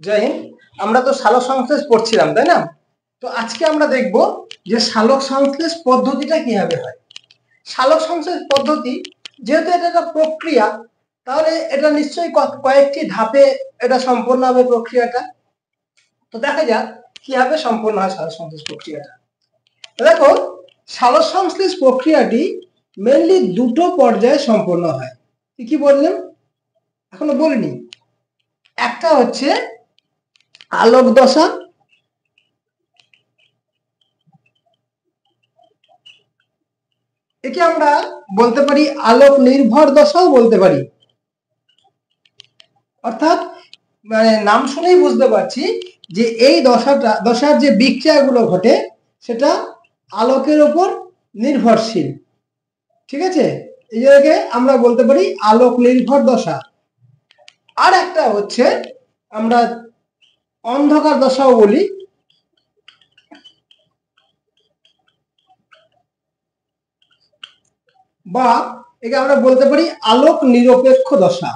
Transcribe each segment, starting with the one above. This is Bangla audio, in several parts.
জয় হিন্দ। আমরা তো সালোক সংশ্লেষ পড়ছিলাম, তাই না? তো আজকে আমরা দেখব যে সালোক সংশ্লেষ পদ্ধতিটা কিভাবে হয়। সালোক সংশ্লেষ পদ্ধতি যেহেতু এটা একটা প্রক্রিয়া, তাহলে এটা নিশ্চয়ই কয়েকটি ধাপে এটা সম্পন্ন হবে প্রক্রিয়াটা। তো দেখা যাক কিভাবে সম্পন্ন হয় সালোক সংশ্লেষ প্রক্রিয়াটা। দেখো, সালোক সংশ্লেষ প্রক্রিয়াটি মেনলি দুটো পর্যায়ে সম্পন্ন হয়। কি বললাম? এখনো বলিনি। একটা হচ্ছে আলোক দশা, একে আমরা বলতে পারি আলোক নির্ভর দশাও বলতে পারি। অর্থাৎ মানে নাম শুনেই বুঝতে পারছি যে এই দশার যে বিক্রিয়াগুলো ঘটে সেটা আলোকের উপর নির্ভরশীল। ঠিক আছে, এই জায়গাকে আমরা বলতে পারি আলোক নির্ভর দশা। আর একটা হচ্ছে আমরা অন্ধকার দশাও বলি, বা একে আমরা বলতে পারি আলোক নিরপেক্ষ দশা।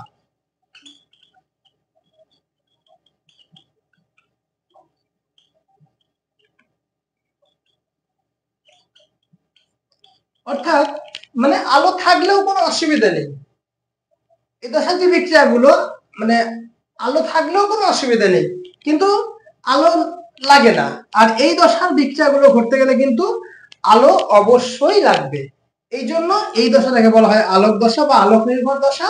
অর্থাৎ মানে আলো থাকলেও কোনো অসুবিধা নেই, এই দশার যে বিক্রিয়াগুলো মানে আলো থাকলেও কোনো অসুবিধা নেই, কিন্তু আলো লাগে না। আর এই দশার বিক্রিয়াগুলো ঘটতে গেলে কিন্তু আলো অবশ্যই লাগবে। এই জন্য এই দশাটাকে বলা হয় আলোক দশা বা আলোক নির্ভর দশা।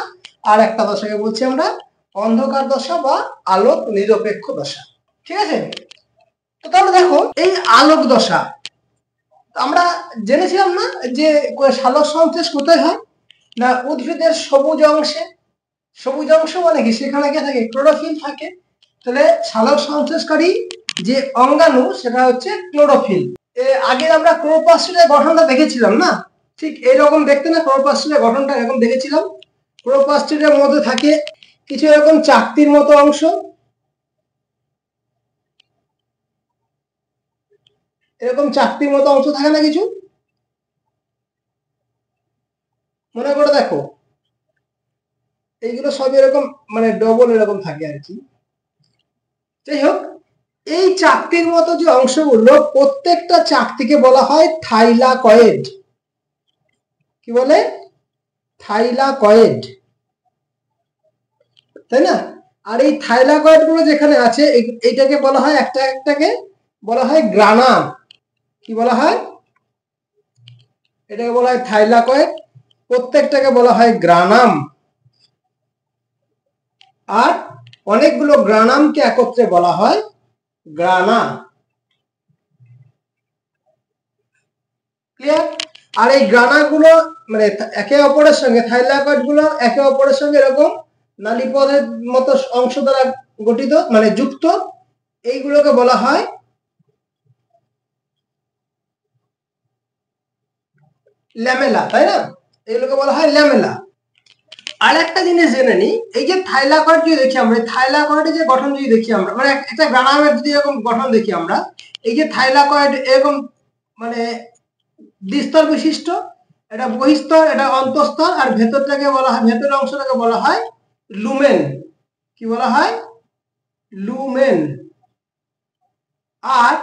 আর একটা দশাকে বলছি আমরা অন্ধকার দশা বা আলোক নিরপেক্ষ দশা। ঠিক আছে, তো তাহলে দেখো এই আলোক দশা আমরা জেনেছিলাম না যে সালোক সংশ্লেষ কোথায় হয় না, উদ্ভিদের সবুজ অংশে। সবুজ অংশ মানে কি, সেখানে কি থাকে? ক্লোরোফিল থাকে। তাহলে সালোক সংশ্লেষকারী যে অঙ্গাণু সেটা হচ্ছে ক্লোরোফিল। আগে আমরা ক্লোরোপ্লাস্টের গঠনটা দেখেছিলাম না, ঠিক এইরকম দেখতে না? ক্লোরোপ্লাস্টের গঠনটা এরকম দেখেছিলাম। ক্লোরোপ্লাস্টের মধ্যে থাকে কিছু এরকম চাকতির মতো অংশ, এরকম চাকতির মতো অংশ থাকে না কিছু? মনে করে দেখো, এইগুলো সব এরকম মানে ডবল এরকম থাকে আর কি। যাই হোক, এই চাকতির মতো যে অংশগুলো, প্রত্যেকটা চাকতিকে বলা হয় থাইলাকয়েড। কি বলে? থাইলাকয়েড, তাই না? আর এই থাইলাকয়েড গুলো যেখানে আছে এইটাকে বলা হয়, একটা একটাকে বলা হয় গ্রানাম। কি বলা হয়? এটাকে বলা হয় থাইলাকয়েড, প্রত্যেকটাকে বলা হয় গ্রানাম। আর অনেকগুলো গ্রানামকে একত্রে বলা হয় গ্রানা। ক্লিয়ার? আর এই গ্রানাগুলো মানে একে অপরের সঙ্গে, থাইলাকয়েড গুলো একে অপরের সঙ্গে এরকম নালীপথের মতো অংশ দ্বারা গঠিত মানে যুক্ত, এইগুলোকে বলা হয় ল্যামেলা, তাই না? এগুলোকে বলা হয় ল্যামেলা। আর একটা জিনিস জেনে নি, এই যে থাইলাকয়েড যদি দেখি আমরা, থাইলাকয়েডের যে গঠন যদি দেখি আমরা, মানে একটা গ্রানামের যদি এরকম গঠন দেখি আমরা, এই যে থাইলাকয়েড এরকম মানে দ্বিস্তর বিশিষ্ট, এটা বহিস্তর, এটা অন্তঃস্তর, আর ভেতরটাকে বলা হয়, ভেতরের অংশটাকে বলা হয় লুমেন। কি বলা হয়? লুমেন। আর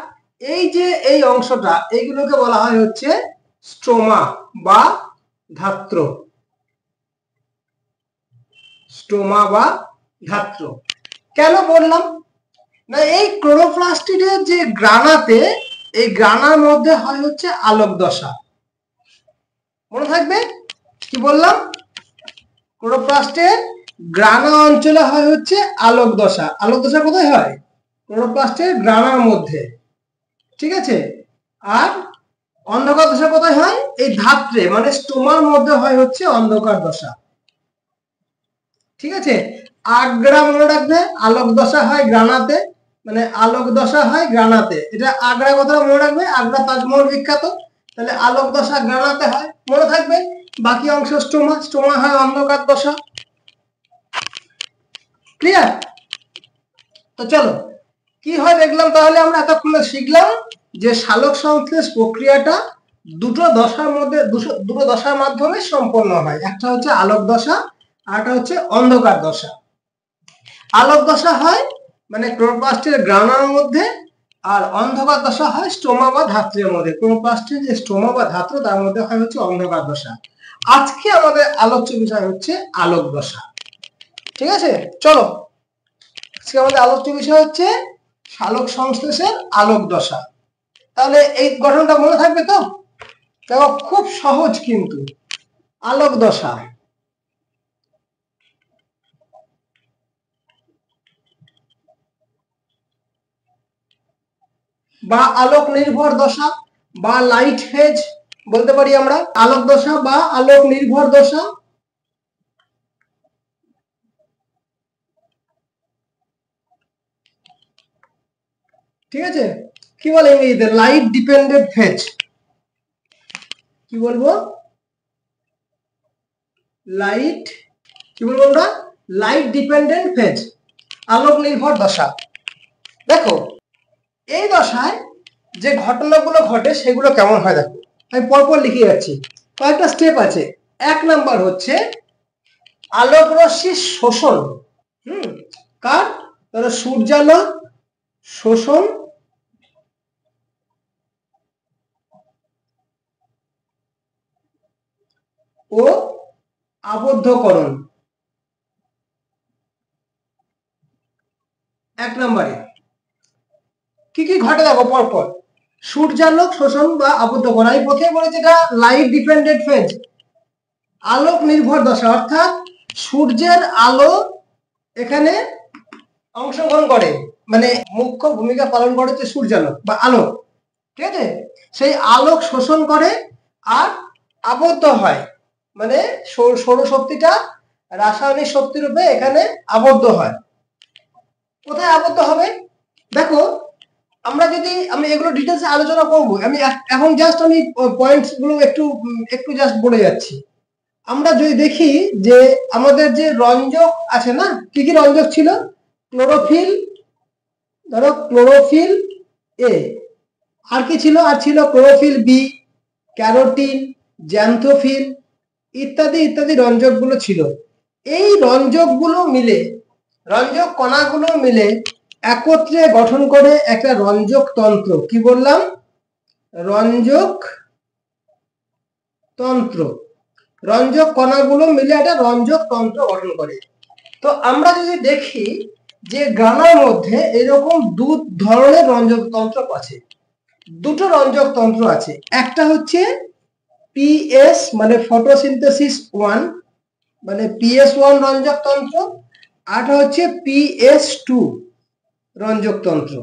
এই যে এই অংশটা, এইগুলোকে বলা হয় হচ্ছে স্ট্রোমা বা ধাত্র। স্ট্রোমা বা ধাত্র কেন বললাম না, এই ক্লোরোপ্লাস্টিডের যে গ্রানাতে, এই গ্রানার মধ্যে হয় হচ্ছে আলোক দশা। মনে থাকবে কি বললাম? ক্লোরোপ্লাস্টের গ্রানা অঞ্চলে হয় হচ্ছে আলোক দশা। আলোক দশা কোথায় হয়? ক্লোরোপ্লাস্টের গ্রানার মধ্যে। ঠিক আছে, আর অন্ধকার দশা কোথায় হয়? এই ধাত্রে মানে স্টোমার মধ্যে হয় হচ্ছে অন্ধকার দশা। ঠিক আছে, আগ্রা মনে রাখবে, আলোক দশা হয় গ্রানাতে, মানে আলোক দশা হয় গ্রানাতে। এটা আগ্রা কথা মনে রাখবে, আগ্রা তাজমহল বিখ্যাত। তাহলে আলোক দশা গ্রানাতে হয়, মনে থাকবে। বাকি অংশ স্টোমা, স্টোমা হয় অন্ধকার দশা। ক্লিয়ার? তো চলো কি হয় দেখলাম। তাহলে আমরা এতক্ষণে শিখলাম যে সালোক সংশ্লেষ প্রক্রিয়াটা দুটো দশার মাধ্যমে সম্পন্ন হয়। একটা হচ্ছে আলোক দশা, আর একটা হচ্ছে অন্ধকার দশা। আলোক দশা হয় মানে ক্লোরোপ্লাস্টের গ্রানার মধ্যে, আর অন্ধকার দশা হয় স্টোমা বা ধাত্রের মধ্যে। ক্লোরোপ্লাস্টের যে স্টোমা বা ধাত্র তার মধ্যে হয় হচ্ছে অন্ধকার দশা। আজকে আমাদের আলোচ্য বিষয় হচ্ছে আলোক দশা। ঠিক আছে, চলো আজকে আমাদের আলোচ্য বিষয় হচ্ছে সালোক সংশ্লেষের আলোক দশা। তাহলে এই গঠনটা মনে থাকবে তো? দেখো খুব সহজ কিন্তু। আলোক দশা বা আলোক নির্ভর দশা বা লাইট ফেজ বলতে পারি আমরা। আলোক দশা বা আলোক নির্ভর দশা, ঠিক আছে। কি বলে ইংরেজিতে? Light dependent phase. কি বলবো? লাইট, কি বলবো আমরা? লাইট ডিপেন্ডেন্ট ফেজ, আলোক নির্ভর দশা। দেখো এই দশায় যে ঘটনাগুলো ঘটে সেগুলো কেমন হয় দেখো, আমি পরপর লিখে যাচ্ছি। কয়েকটা স্টেপ আছে। 1 নাম্বার হচ্ছে আলোক রশ্মির শোষণ। কার? ধরো সূর্যালোক শোষণ ও আবদ্ধকরণ। 1 নম্বরে কি কি ঘটে দেখো পরপর। সূর্যালোক শোষণ বা আবদ্ধকরণ, আমি প্রথমে বলেছি এটা লাইট ডিপেন্ডেন্ট ফেজ, আলোক নির্ভর দশা। অর্থাৎ সূর্যের আলো এখানে অংশগ্রহণ করে, মানে মুখ্য ভূমিকা পালন করে হচ্ছে সূর্যালোক বা আলো। ঠিক আছে, সেই আলোক শোষণ করে আর আবদ্ধ হয়, মানে সৌরশক্তিটা রাসায়নিক শক্তি রূপে এখানে আবদ্ধ হয়। কোথায় আবদ্ধ হবে দেখো, আমরা যদি আমি এগুলো ডিটেলসে আলোচনা করব, আমি এখন জাস্ট আমি পয়েন্টস গুলো একটু একটু জাস্ট বলে যাচ্ছি। আমরা যদি দেখি যে আমাদের যে রঞ্জক আছে না, কি কি রঞ্জক ছিল? ক্লোরোফিল, ধরো ক্লোরোফিল এ, আর কি ছিল? আর ছিল ক্লোরোফিল বি, ক্যারোটিন, জ্যান্থোফিল ইত্যাদি ইত্যাদি রঞ্জকগুলো ছিল। এই রঞ্জকগুলো মিলে, রঞ্জক কণাগুলো মিলে একত্রে গঠন করে একটা রঞ্জক তন্ত্র। কি বললাম? রঞ্জক তন্ত্র। রঞ্জক কণাগুলো মিলে একটা রঞ্জক তন্ত্র গঠন করে। তো আমরা যদি দেখি যে গ্রানার মধ্যে এরকম দু ধরনের রঞ্জক তন্ত্র আছে, দুটো রঞ্জক তন্ত্র আছে। একটা হচ্ছে পিএস মানে ফটোসিনথেসিস 1, মানে PS1 রঞ্জক তন্ত্র, আরটা হচ্ছে PS2 রঞ্জক তন্ত্র।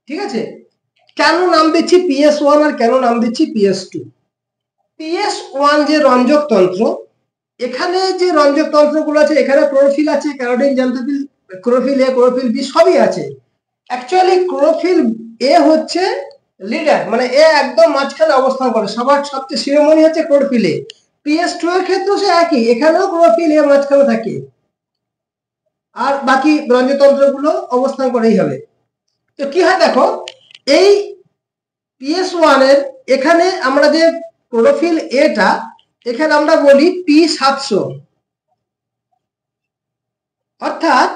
ঠিক আছে, কেন নাম দিচ্ছি PS1 আর কেন নাম দিচ্ছি PS2? PS1 যে রঞ্জক তন্ত্র, এখানে যে রঞ্জক তন্ত্রগুলো আছে, এখানে ক্লোরোফিল আছে, carotene, xanthophyll, chlorophyll A, chlorophyll B সবই আছে। অ্যাকচুয়ালি ক্লোরোফিল এ হচ্ছে লিডার, মানে এ একদম মাঝখানে অবস্থান করে, সবার সবচেয়ে শিরোমণি হচ্ছে ক্লোরোফিল এ। PS2 এর ক্ষেত্রেও সে একই, এখানেও ক্লোরোফিল এ মাঝখানে থাকে, আর বাকি রঞ্জতন্ত্রগুলো অবস্থান করেই হবে। তো কি হয় দেখো, এই PS1 এর এখানে আমরা যে ক্লোরোফিল এটা, এখানে আমরা বলি P700, অর্থাৎ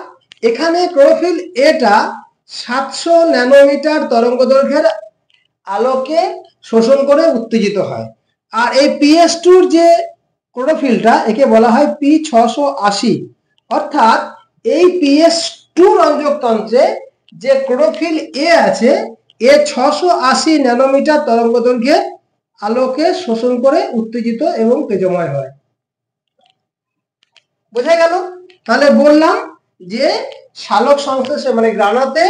এখানে ক্লোরোফিল এটা 700 ন্যানোমিটার তরঙ্গদৈর্ঘ্যের আলোকে শোষণ করে উত্তেজিত হয়। আর এই PS2 যে ক্লোরোফিলটা, একে বলা হয় P680। অর্থাৎ এই PS2 রঞ্জক তন্ত্রে যে ক্লোরোফিল এ আছে, এ 680 ন্যানোমিটার তরঙ্গদৈর্ঘ্যের আলোকে শোষণ করে উত্তেজিত এবং তেজময় হয়। বোঝা গেল? তাহলে বললাম যে সালোক সংশ্লেষে মানে গ্রানাতে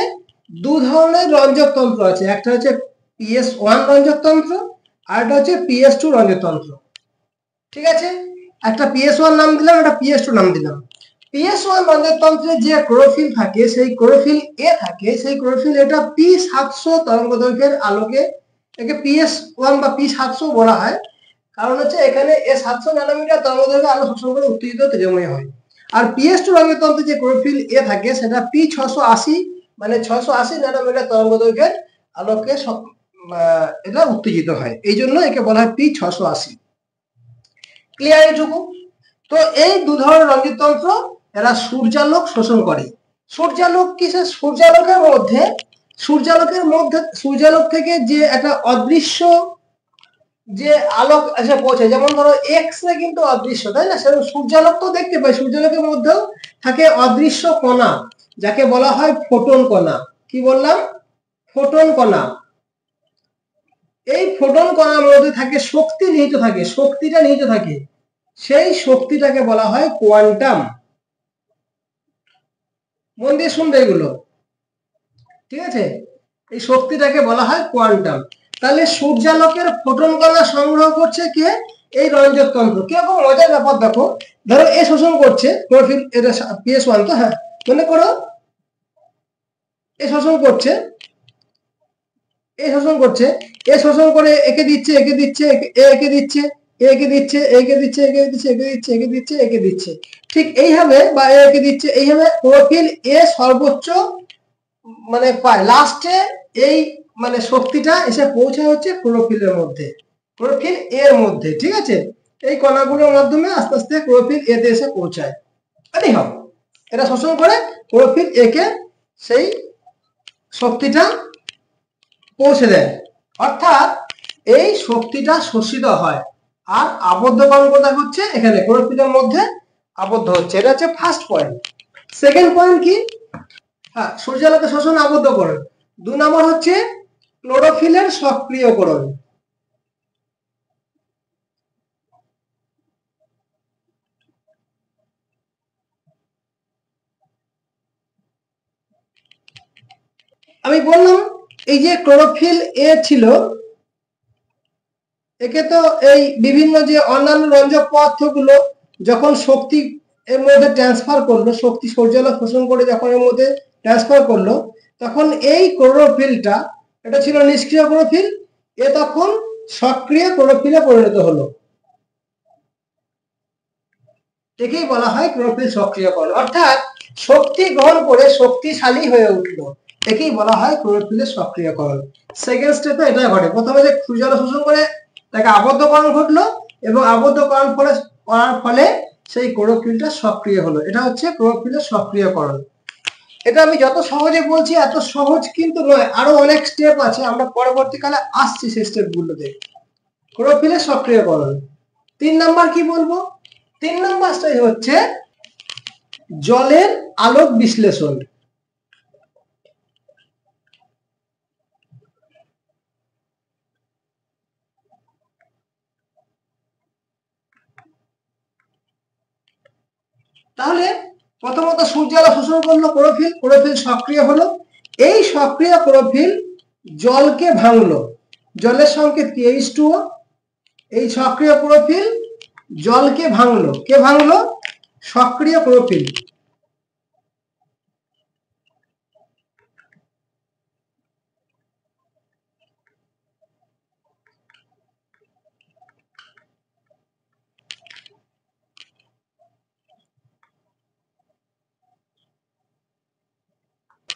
দু ধরনের রঞ্জক তন্ত্র আছে, একটা হচ্ছে PS1 রঞ্জক তন্ত্র, আর একটা হচ্ছে PS2 রঞ্জক তন্ত্র। ঠিক আছে, একটা PS1 নাম দিলাম, একটা PS2 নাম দিলাম। PS1 রঞ্জক তন্ত্রে যে ক্লোরোফিল থাকে, সেই ক্লোরোফিল এ থাকে, সেই ক্লোরোফিল এটা P700 তরঙ্গদৈর্ঘ্যের আলোকে, একে PS1 বা P700 বলা হয়, কারণ হচ্ছে এখানে এ 700 ন্যানোমিটার তরঙ্গদৈর্ঘ্যের আলো শোষণ করে উত্তেজিত তেজময় হয়। আর PS2 রঞ্জক তন্ত্রে যে ক্লোরোফিল এ থাকে, সেটা P680 মানে 680 ন্যানোমিটার তরঙ্গদৈর্ঘ্যের আলোকে এটা উত্তেজিত হয়, এই জন্য একে বলা হয় P680। ক্লিয়ার এটুকু? তো এই দু ধরনের রঞ্জিত তন্ত্র, এরা সূর্যালোক শোষণ করে। সূর্যালোক কিসের? সূর্যালোক থেকে যে একটা অদৃশ্য যে আলোক এসে পৌঁছে, যেমন ধরো এক্স রে কিন্তু অদৃশ্য, তাই না? সেরকম সূর্যালোক তো দেখতে পাই, সূর্যালোকের মধ্যেও থাকে অদৃশ্য কণা, যাকে বলা হয় ফোটন কণা। কি বললাম? ফোটন কণা। এই ফোটন কণার মধ্যে থাকে শক্তি নিহিত থাকে, শক্তিটা নিহিত থাকে, সেই শক্তিটাকে বলা হয় কোয়ান্টাম। মন দিয়ে শুনবে এগুলো, ঠিক আছে? এই শক্তিটাকে বলা হয় কোয়ান্টাম। তাহলে সূর্যালোকের ফোটন কণা সংগ্রহ করছে কে? এই রঞ্জক তন্ত্র। কিরকম মজার ব্যাপার দেখো, ধরো এ শোষণ করছে ক্লোরোফিল, এটা PS1 তো, হ্যাঁ মনে করো এ শোষণ করছে, এ শোষণ করছে, এ শোষণ করে একে দিচ্ছে, একে দিচ্ছে, একে দিচ্ছে, একে দিচ্ছে, একে দিচ্ছে, একে দিচ্ছে, একে দিচ্ছে, একে দিচ্ছে, একে দিচ্ছে, ঠিক এইভাবে, বা একে দিচ্ছে এইভাবে ক্লোরোফিল এ সর্বোচ্চ মানে পায়, লাস্টে এই মানে শক্তিটা এসে পৌঁছায় হচ্ছে ক্লোরোফিলের মধ্যে, ক্লোরোফিল এর মধ্যে, ঠিক আছে? এই কণাগুলোর মাধ্যমে আস্তে আস্তে ক্লোরোফিল এতে এসে পৌঁছায়। এনিহাউ, এটা শোষণ করে ক্লোরোফিল এ কে সেই শক্তিটা পৌঁছে দেয়, অর্থাৎ এই শক্তিটা শোষিত হয় আর আবদ্ধকরণ কোথায় হচ্ছে? এখানে ক্লোরোফিলের মধ্যে আবদ্ধ হচ্ছে। এটা হচ্ছে ফার্স্ট পয়েন্ট। সেকেন্ড পয়েন্ট কি? হ্যাঁ, সূর্যালোকে শোষণ আবদ্ধকরণ। 2 নম্বর হচ্ছে ক্লোরোফিলের সক্রিয়করণ। আমি বললাম এই যে ক্লোরোফিল এ ছিল, একে তো এই বিভিন্ন যে অন্যান্য রঞ্জক পদার্থগুলো যখন শক্তি এর মধ্যে ট্রান্সফার করলো, শক্তি সূর্যালোক শোষণ করে যখন এর মধ্যে ট্রান্সফার করলো, তখন এই ক্লোরোফিলটা, এটা ছিল নিষ্ক্রিয় ক্লোরোফিল, এ তখন সক্রিয় ক্লোরোফিলে পরিণত হলো। একেই বলা হয় ক্লোরোফিল সক্রিয়করণ, অর্থাৎ শক্তি গ্রহণ করে শক্তিশালী হয়ে উঠলো, একেই বলা হয় ক্লোরোফিলের সক্রিয়করণ। সেকেন্ড স্টেপে এটা ঘটে, প্রথমে যে সূর্যালোক শোষণ করে তাকে আবদ্ধকরণ ঘটলো, এবং আবদ্ধকরণ করার ফলে সেই ক্লোরোফিলটা সক্রিয় হলো, এটা হচ্ছে ক্লোরোফিলের সক্রিয়করণ। এটা আমি যত সহজে বলছি এত সহজ কিন্তু নয়, আরো অনেক স্টেপ আছে, আমরা পরবর্তীকালে আসছি সেই স্টেপগুলোতে। ক্লোরোফিলের সক্রিয়করণ। 3 নাম্বার কি বলবো? 3 নাম্বার স্টেজ হচ্ছে জলের আলোক বিশ্লেষণ। তাহলে প্রথমত সূর্যালোক শোষণ করলো ক্লোরোফিল, ক্লোরোফিল সক্রিয় হলো, এই সক্রিয় ক্লোরোফিল জলকে ভাঙলো, জলের সংকেত কি? H2O। এই সক্রিয় ক্লোরোফিল জলকে ভাঙলো, কে ভাঙলো? সক্রিয় ক্লোরোফিল।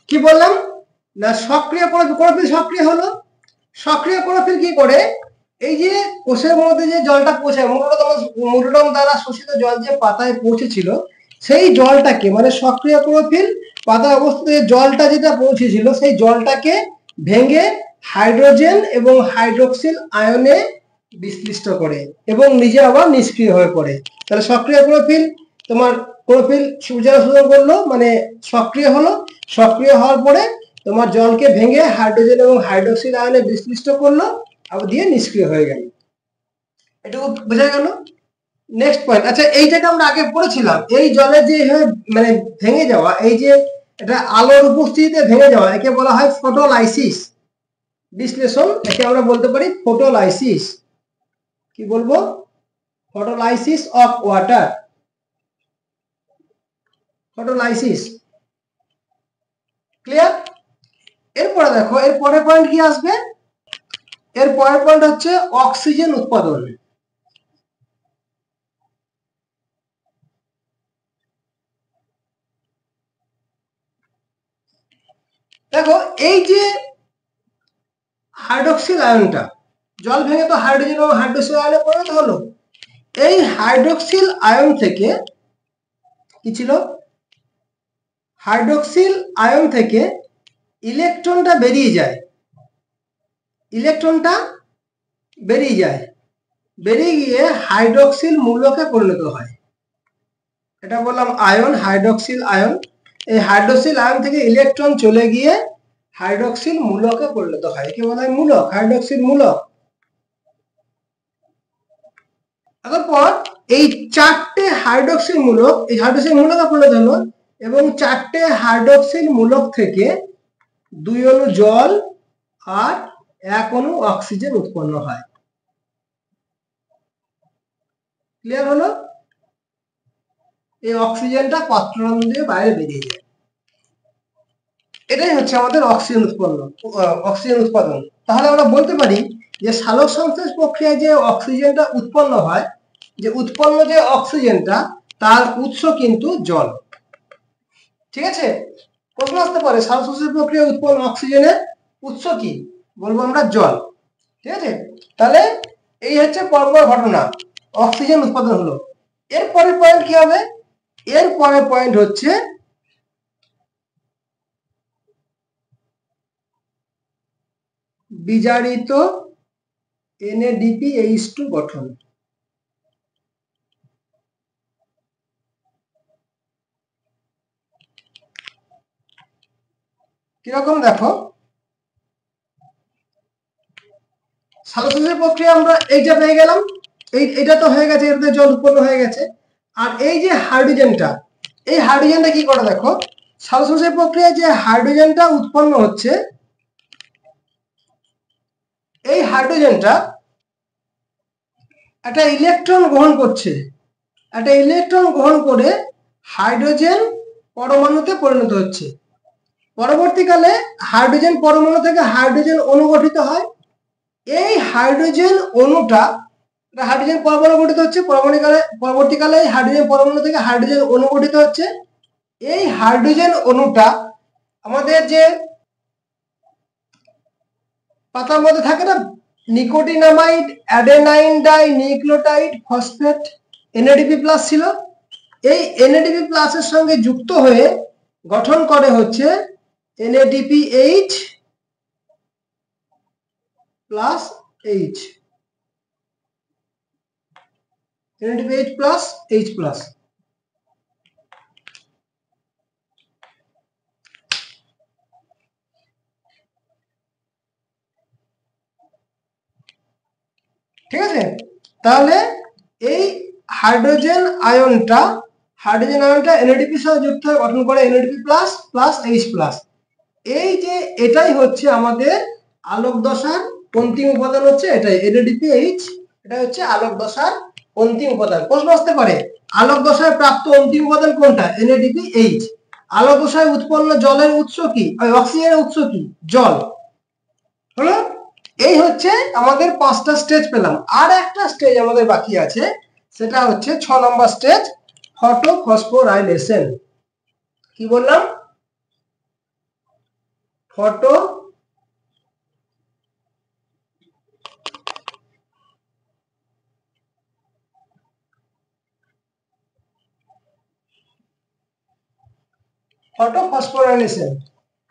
কি বললাম না? সক্রিয় ক্লোরোফিল সক্রিয় হলো। সক্রিয় ক্লোরোফিল কি করে? এই যে কোষের মধ্যে যে জলটা পৌঁছায়, মোনোডম দ্বারা শোষিত জল যে পাতায় পৌঁছেছিল, সেই জলটাকে মানে সক্রিয় ক্লোরোফিল পাতায় অবস্থিত জলটা যেটা পৌঁছেছিল, সেই জলটাকে ভেঙে হাইড্রোজেন এবং হাইড্রোক্সিল আয়নে বিশ্লিষ্ট করে এবং নিজে আবার নিষ্ক্রিয় হয়ে পড়ে। তাহলে সক্রিয় ক্লোরোফিল, তোমার ক্লোরোফিল সূর্যালোক শোষণ করলো মানে সক্রিয় হলো, সক্রিয় হওয়ার পরে তোমার জলকে ভেঙে হাইড্রোজেন এবং হাইড্রোক্সিল আয়নে বিশ্লিষ্ট করলো, আবার দিয়ে নিষ্ক্রিয় হয়ে গেল। এটুকু বোঝা গেল? Next point. আচ্ছা, এইটাকে আমরা আগে পড়েছিলাম, এই জলের যে মানে ভেঙে যাওয়া, এই যে এটা আলোর উপস্থিতিতে ভেঙে যাওয়া, একে বলা হয় ফটোলাইসিস বিশ্লেষণ। একে আমরা বলতে পারি ফটোলাইসিস। কি বলবো? Photolysis of water, photolysis. Clear? এরপরে দেখো, এর পরের পয়েন্ট কি আসবে? এর পরের পয়েন্ট হচ্ছে অক্সিজেন উৎপাদন। দেখো, এই যে হাইড্রোক্সিল আয়নটা, জল ভেঙে তো হাইড্রোজেন এবং হাইড্রোক্সিল আয়নে পরিণত হলো, এই হাইড্রোক্সিল আয়ন থেকে কি ছিল? হাইড্রক্সিল আয়ন থেকে ইলেকট্রনটা বেরিয়ে যায়, বেরিয়ে গিয়ে হাইড্রক্সিল মূলকে পরিণত হয়। এটা বললাম আয়ন, হাইড্রক্সিল আয়ন। এই হাইড্রক্সিল আয়ন থেকে ইলেকট্রন চলে গিয়ে হাইড্রক্সিল মূলকে পরিণত হয়। একে বলা হয় মূলক, হাইড্রক্সিল মূলক। তারপর এই চারটে হাইড্রক্সিল মূলক, এই হাইড্রক্সিল মূলকে পরিণত হলো এবং চারটে হাইড্রক্সিল মূলক থেকে 2 অণু জল আর 1 অণু অক্সিজেন উৎপন্ন হয়। ক্লিয়ার হলো? এই অক্সিজেনটা পাত্ররন্ধ্র দিয়ে বাইরে বেরিয়ে যায়। এটাই হচ্ছে আমাদের অক্সিজেন উৎপাদন। তাহলে আমরা বলতে পারি যে সালোক সংশ্লেষ প্রক্রিয়ায় যে অক্সিজেনটা উৎপন্ন হয়, যে উৎপন্ন যে অক্সিজেনটা তার উৎস কিন্তু জল। ঠিক আছে? প্রশ্ন আসতে পারে সালোক সংশ্লেষ প্রক্রিয়ায় উৎপন্ন অক্সিজেনের উৎস কি? বলবো আমরা জল। ঠিক আছে? তাহলে এই হচ্ছে পরপর ঘটনা, অক্সিজেন উৎপাদন হলো। এর পরের পয়েন্ট কি হবে? এর পরের পয়েন্ট হচ্ছে বিজারিত NADPH2 গঠন। কিরকম দেখো, সালোক সংশ্লেষ প্রক্রিয়া আমরা এইটা পেয়ে গেলাম, এইটা তো হয়ে গেছে, এতে জল উৎপন্ন হয়ে গেছে। আর এই যে হাইড্রোজেনটা, এই হাইড্রোজেনটা কি করে দেখো, সালোক সংশ্লেষ প্রক্রিয়ায় যে হাইড্রোজেনটা উৎপন্ন হচ্ছে, এই হাইড্রোজেনটা একটা ইলেকট্রন গ্রহণ করছে, একটা ইলেকট্রন গ্রহণ করে হাইড্রোজেন পরমাণুতে পরিণত হচ্ছে। পরবর্তীকালে হাইড্রোজেন পরমাণু থেকে হাইড্রোজেন অণু গঠিত হয়। এই হাইড্রোজেন অণুটা, হাইড্রোজেন পরমাণু গঠিত হচ্ছে, পরবর্তীকালে হাইড্রোজেন পরমাণু থেকে হাইড্রোজেন অণু গঠিত হচ্ছে। এই হাইড্রোজেন অণুটা আমাদের যে পাতার মধ্যে থাকে না, nicotinamide, adenine die nucleotide phosphate, NADP+ ছিল। এই NADP+ এর সঙ্গে যুক্ত হয়ে গঠন করে হচ্ছে NADPH+H। NADPH+H+। ঠিক আছে? তাহলে এই হাইড্রোজেন আয়নটা NADP সাথে যুক্ত হয়ে গঠন করে NADP++H+। এই যে এটাই হচ্ছে আমাদের আলোক দশার অন্তিম উপাদান, হচ্ছে এটাই NADPH। এটা হচ্ছে আলোক দশার অন্তিম উপাদান। প্রশ্ন আসতে পারে আলোক দশায় প্রাপ্ত অন্তিম উপাদান কোনটা? NADPH। আলোক দশায় উৎপন্ন জলের উৎস কি, অক্সিজেনের উৎস কি? জল। হলো? এই হচ্ছে আমাদের 5টা স্টেজ পেলাম। আর একটা স্টেজ আমাদের বাকি আছে, সেটা হচ্ছে 6 নম্বর স্টেজ, ফটোফসফোরাইলেশন। কি বললাম? ফটোফসফোরাইলেশন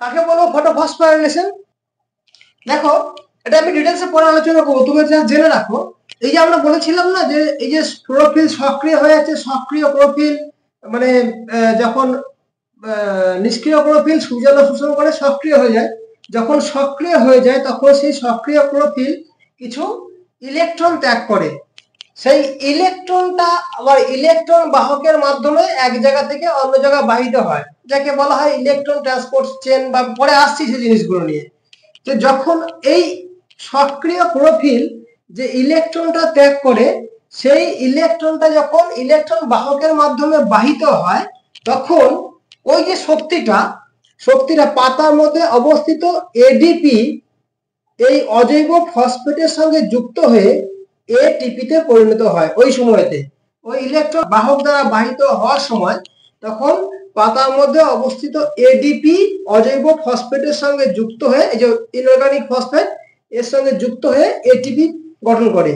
কাকে বলবো? ফটোফসফোরাইলেশন দেখো, এটা আমি ডিটেলসে পরে আলোচনা করবো, তুমি যা জেনে রাখো। এই যে আমরা বলেছিলাম না যে এই যে ক্লোরোফিল সক্রিয় হয়ে যাচ্ছে, সক্রিয় ক্লোরোফিল মানে যখন নিষ্ক্রিয় ক্লোরোফিল সূর্যালো শোষণ করে সক্রিয় হয়ে যায়, যখন সক্রিয় হয়ে যায় তখন সেই সক্রিয় ক্লোরোফিল কিছু ইলেকট্রন ত্যাগ করে। সেই ইলেকট্রনটা আবার ইলেকট্রন বাহকের মাধ্যমে এক জায়গা থেকে অন্য জায়গায় বাহিত হয়, যাকে বলা হয় ইলেকট্রন ট্রান্সপোর্ট চেন, বা পরে আসছি সেই জিনিসগুলো নিয়ে। যে যখন এই সক্রিয় ক্লোরোফিল যে ইলেকট্রনটা ত্যাগ করে, সেই ইলেকট্রনটা যখন ইলেকট্রন বাহকের মাধ্যমে বাহিত হয়, তখন ওই যে শক্তিটা পাতার মধ্যে অবস্থিত এডিপি, এই অজৈব ফসফেটের সঙ্গে যুক্ত হয়ে এটিপিতে পরিণত হয়। ওই সময়তে ওই ইলেকট্রন বাহক দ্বারা বাহিত হওয়ার সময় তখন পাতার মধ্যে অবস্থিত এডিপি অজৈব ফসফেটের সঙ্গে যুক্ত হয়ে, এই যে ইনঅর্গানিক ফসফেট, এর সঙ্গে যুক্ত হয়ে এটিপি গঠন করে।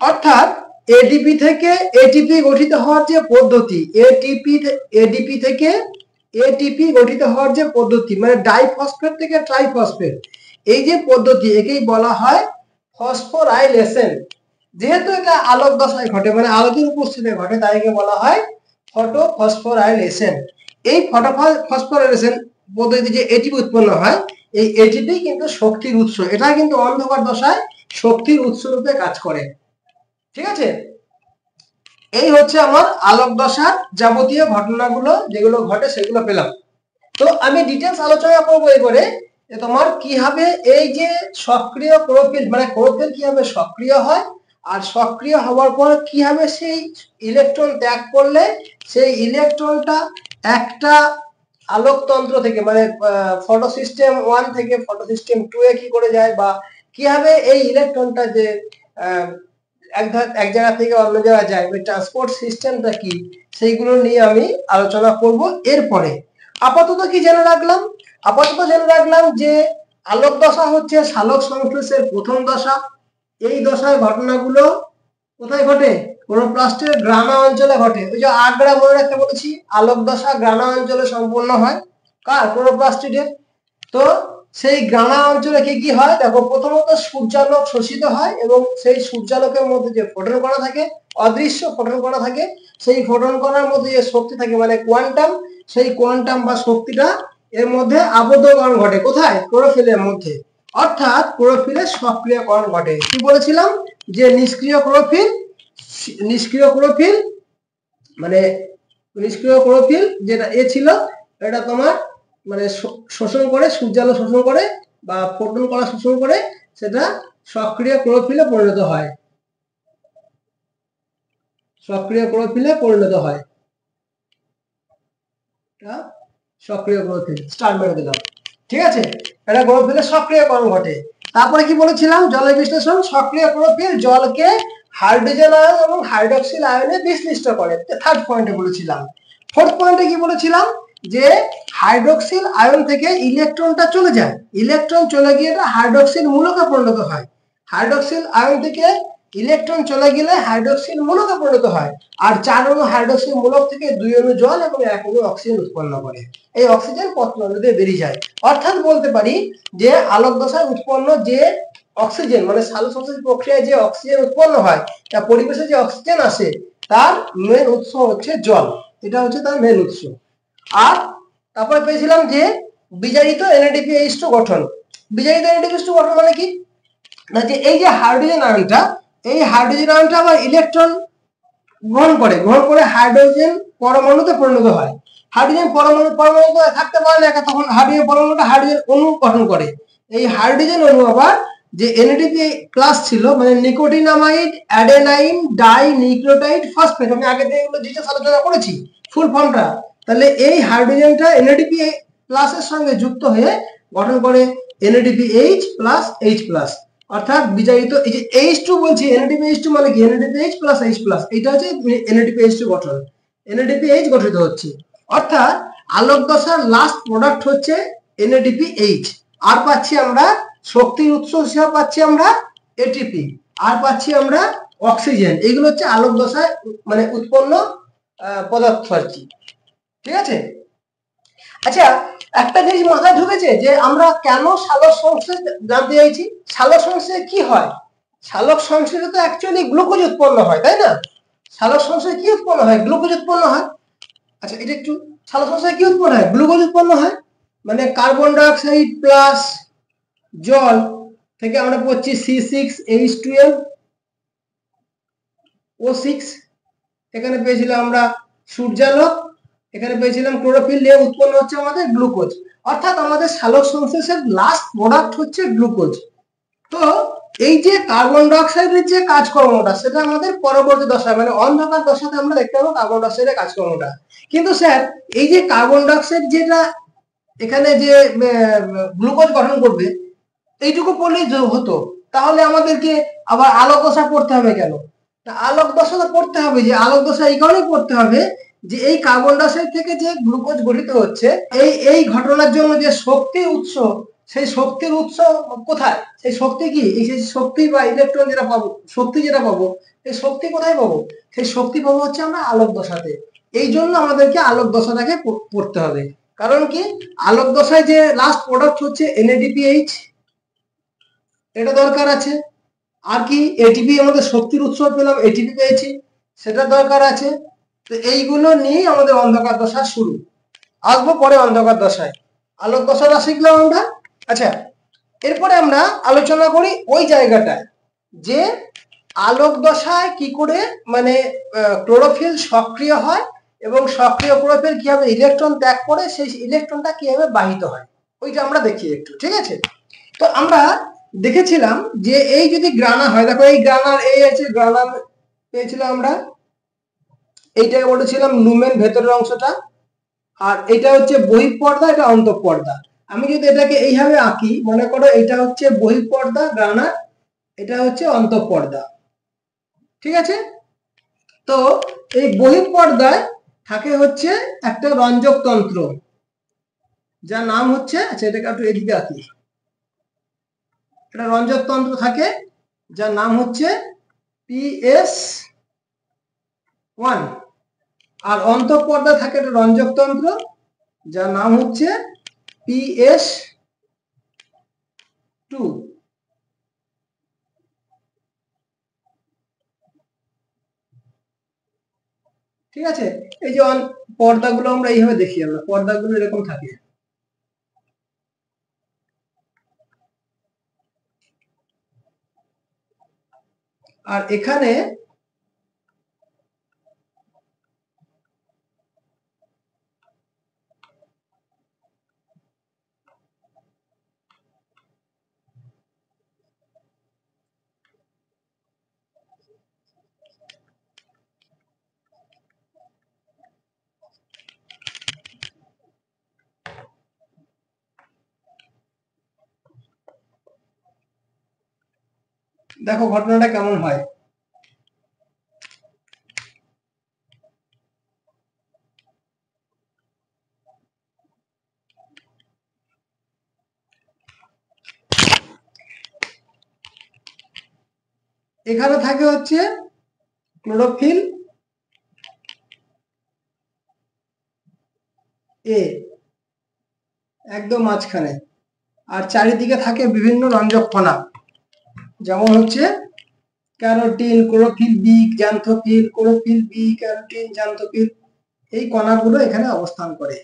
অর্থাৎ এডিপি থেকে এটিপি গঠিত হওয়ার যে পদ্ধতি, এডিপি থেকে এটিপি গঠিত হওয়ার যে পদ্ধতি, মানে ডাইফসফেট থেকে ট্রাইফসফেট, এই যে পদ্ধতি একেই বলা হয় ফসফোরাইলেশন। যেহেতু এটা আলোক দশায় ঘটে, মানে আলোকের উপস্থিতিতে ঘটে, তাই একে বলা হয় ফটোফসফোরাইলেশন। এই ফসফোরাইলেশন পদ্ধতিতে যে এটিপি উৎপন্ন হয়, এই এটিপি কিন্তু শক্তির উৎস। এটা কিন্তু অন্ধকার দশায় শক্তির উৎস রূপে কাজ করে। ঠিক আছে, এই হচ্ছে আমার আলোক দশার যাবতীয় ঘটনাগুলো, যেগুলো ঘটে সেগুলো পেলাম। তো আমি ডিটেলস আলোচনা করবো এবারে তোমার কিভাবে এই যে সক্রিয় ক্লোরোফিল, মানে ক্লোরোফিল কিভাবে সক্রিয় হয়, আর সক্রিয় হওয়ার পর কিভাবে সেই ইলেকট্রন ত্যাগ করলে সেই ইলেকট্রনটা একটা আলোকতন্ত্র থেকে, মানে ফটোসিস্টেম 1 থেকে ফটোসিস্টেম 2 এ কি করে যায়, বা কিভাবে এই ইলেকট্রনটা যে এক জায়গা থেকে অন্য জায়গায় যায়, ওই ট্রান্সপোর্ট সিস্টেমটা কি, সেইগুলো নিয়ে আমি আলোচনা করব এরপরে। আপাতত কি জেনে রাখলাম? আপাতত জেনে রাখলাম যে আলোক দশা হচ্ছে সালোক সংশ্লেষের প্রথম দশা। এই দশার ঘটনাগুলো কোথায় ঘটে? ক্লোরোপ্লাস্টের গ্রানা অঞ্চলে ঘটে। ওই যে আগ্রা মনে রাখতে বলেছি, আলোক দশা গ্রানা অঞ্চলে সম্পূর্ণ হয়। কার? ক্লোরোপ্লাস্টিডের। তো সেই গ্রানা অঞ্চলে কি কি হয় দেখো, প্রথমত সূর্যালোক শোষিত হয়, এবং সেই সূর্যালোকের মধ্যে যে ফোটন কণা থাকে, অদৃশ্য ফোটন কণা থাকে, সেই ফোটন কণার মধ্যে যে শক্তি থাকে, মানে কোয়ান্টাম, সেই কোয়ান্টাম বা শক্তিটা এর মধ্যে আবদ্ধকরণ ঘটে। কোথায়? ক্লোরোফিলের মধ্যে। অর্থাৎ ক্লোরোফিলের সক্রিয়করণ ঘটে। কি বলেছিলাম? যে নিষ্ক্রিয় ক্লোরোফিল মানে নিষ্ক্রিয় ক্লোরোফিল যেটা এ ছিল, এটা তোমার মানে শোষণ করে, সূর্যালোক শোষণ করে বা ফোটন কণা শোষণ করে, সেটা সক্রিয় ক্লোরোফিলে পরিণত হয়। সক্রিয় ক্লোরোফিলে পরিণত হয়। সক্রিয় ক্লোরোফিল স্টার মেরে দিলাম। ঠিক আছে, এটা ক্লোরোফিলের সক্রিয়করণ ঘটে। তারপরে কি বলেছিলাম? জলের বিশ্লেষণ। সক্রিয় ক্লোরোফিল জলকে হাইড্রোজেন আয়ন এবং হাইড্রক্সিল আয়নে বিশ্লিষ্ট করে, থার্ড পয়েন্টে বলেছিলাম। ফোর্থ পয়েন্টে কি বলেছিলাম? যে হাইড্রক্সিল আয়ন থেকে ইলেকট্রনটা চলে যায়, ইলেকট্রন চলে গিয়ে এটা হাইড্রক্সিল মূলকে পরিণত হয়। হাইড্রক্সিল আয়ন থেকে ইলেকট্রন চলে গেলে হাইড্রক্সিল মূলকে পরিণত হয়, আর 4 অণু হাইড্রক্সিল মূলক থেকে 2 অণু জল এবং 1 অণু অক্সিজেন উৎপন্ন করে। এই অক্সিজেন পত্রতন্ত্র দিয়ে বেরিয়ে যায়। অর্থাৎ বলতে পারি যে আলোক দশায় উৎপন্ন যে অক্সিজেন, মানে সালোক সংশ্লেষ প্রক্রিয়ায় যে অক্সিজেন উৎপন্ন হয়, তা পরিবেশে যে অক্সিজেন আসে, তার মেন উৎস হচ্ছে জল। এটা হচ্ছে তার মেন উৎস। আর তারপরে পেয়েছিলাম যে বিজারিত NADPH2 গঠন। বিজারিত NADPH2 গঠন মানে কি না, যে এই যে হাইড্রোজেন আয়নটা, এই হাইড্রোজেন আয়নটা আবার ইলেকট্রন গ্রহণ করে হাইড্রোজেন পরমাণুতে পরিণত হয়। হাইড্রোজেন পরমাণুতে থাকতে পারে না, তখন হাইড্রোজেন পরমাণুটা হাইড্রোজেন অণু গঠন করে। এই হাইড্রোজেন অণু আবার যে NADP প্লাস ছিল, মানে nicotinamide adenine die nucleotide phosphate, আমি আগে থেকে এগুলো ডিটেইলস আলোচনা করেছি ফুল ফর্মটা। তাহলে এই হাইড্রোজেনটা NADP প্লাসের সঙ্গে যুক্ত হয়ে গঠন করে NADPH প্লাস H প্লাস। অর্থাৎ বিজারিত এই যে H2 বলছি, NADPH2 মানে কি? NADPH প্লাস H প্লাস, এটা হচ্ছে NADPH2 গঠন। NADPH গঠিত হচ্ছে। অর্থাৎ আলোক দশার লাস্ট প্রোডাক্ট হচ্ছে NADPH। আর পাচ্ছি আমরা শক্তির উৎস হিসেবে পাচ্ছি আমরা ATP, আর পাচ্ছি আমরা অক্সিজেন। এগুলো হচ্ছে আলোক দশায় মানে উৎপন্ন পদার্থ আর কি। ঠিক আছে, আচ্ছা একটা জিনিস মাথায় ঢুকেছে যে আমরা কেন সালোক সংশ্লেষ জানতে চাইছি। সালোক সংশ্লেষে কি হয়? সালোক সংশ্লেষে তো অ্যাকচুয়ালি গ্লুকোজ উৎপন্ন হয়, তাই না? সালোক সংশ্লেষে কি উৎপন্ন হয়? গ্লুকোজ উৎপন্ন হয়। আচ্ছা এটা একটু, সালোক সংশ্লেষে কি উৎপন্ন হয়? গ্লুকোজ উৎপন্ন হয়। মানে কার্বন ডাই অক্সাইড প্লাস জল থেকে আমরা পাচ্ছি C6H12O6, এখানে পেয়েছিলাম আমরা সূর্যালোক, এখানে পেয়েছিলাম ক্লোরোফিল, দিয়ে উৎপন্ন হচ্ছে আমাদের গ্লুকোজ। অর্থাৎ আমাদের সালোক সংশ্লেষের লাস্ট প্রোডাক্ট হচ্ছে গ্লুকোজ। তো এই যে কার্বন ডাই অক্সাইডের যে কাজকর্মটা, সেটা আমাদের পরবর্তী দশায় মানে অন্ধকার দশাতে আমরা দেখতে পাবো কার্বন ডাই অক্সাইডের কাজকর্মটা। কিন্তু স্যার এই যে কার্বন ডাই অক্সাইড যেটা এখানে যে গ্লুকোজ গঠন করবে, এইটুকু পড়লেই হতো, তাহলে আমাদেরকে আবার আলোক দশা পড়তে হবে কেন? আলোক দশা তো পড়তে হবে, যে আলোক দশা এই কারণেই পড়তে হবে যে এই কার্বন ডাই অক্সাইড থেকে যে গ্লুকোজ গঠিত হচ্ছে, এই ঘটনার জন্য যে শক্তির উৎস, সেই শক্তির উৎস কোথায়? সেই শক্তি কি? এই সেই শক্তি বা ইলেকট্রন যেটা পাবো, শক্তি যেটা পাবো, এই শক্তি কোথায় পাবো? সেই শক্তি পাবো হচ্ছে আমরা আলোক দশাতে। এই জন্য আমাদেরকে আলোক দশাটাকে পড়তে হবে। কারণ কি, আলোক দশায় যে লাস্ট প্রোডাক্ট হচ্ছে NADPH, এটা দরকার আছে। আর কি এটিপি, আমাদের শক্তির উৎস পেলাম, এটিপি পেয়েছি, সেটা দরকার আছে। তো এইগুলো নিয়েই আমাদের অন্ধকার দশা শুরু। আসবো পরে অন্ধকার দশায়, আলোক দশাটা শিখলাম আমরা। আচ্ছা, এরপরে আমরা আলোচনা করি ওই জায়গাটায় যে আলোক দশায় কি করে মানে ক্লোরোফিল সক্রিয় হয় এবং সক্রিয় ক্লোরোফিল কিভাবে ইলেকট্রন ত্যাগ করে, সেই ইলেকট্রনটা কিভাবে বাহিত হয়, ওইটা আমরা দেখি একটু, ঠিক আছে? তো আমরা দেখেছিলাম যে এই যদি গ্রানা হয়, দেখো এই গ্রানার, এই আছে গ্রানার পেয়েছিলাম আমরা, এইটাকে বলেছিলাম লুমেন ভেতরের অংশটা, আর এটা হচ্ছে বহিঃপর্দা, এটা অন্তঃপর্দা। আমি যদি এটাকে এইভাবে আঁকি, মনে করো এটা হচ্ছে বহিঃপর্দা গ্রানার, এটা হচ্ছে অন্তঃপর্দা, ঠিক আছে? তো এই বহিঃপর্দায় থাকে হচ্ছে একটা রঞ্জক তন্ত্র, যার নাম হচ্ছে, আচ্ছা এটাকে একটু এদিকে আঁকি, একটা রঞ্জক তন্ত্র থাকে যার নাম হচ্ছে PS1, আর অন্তঃপর্দা থাকে একটা রঞ্জক তন্ত্র যার নাম হচ্ছে PS2। ঠিক আছে? এই যে পর্দাগুলো আমরা এইভাবে দেখি, আমরা পর্দাগুলো এরকম থাকে। আর এখানে দেখো ঘটনাটা কেমন হয়। এখানে থাকে হচ্ছে ক্লোরোফিল এ একদম মাঝখানে, আর চারিদিকে থাকে বিভিন্ন রঞ্জক কণা, যেমন হচ্ছে carotene, chlorophyll B, xanthophyll, chlorophyll B, carotene, xanthophyll, এই কণাগুলো এখানে অবস্থান করে।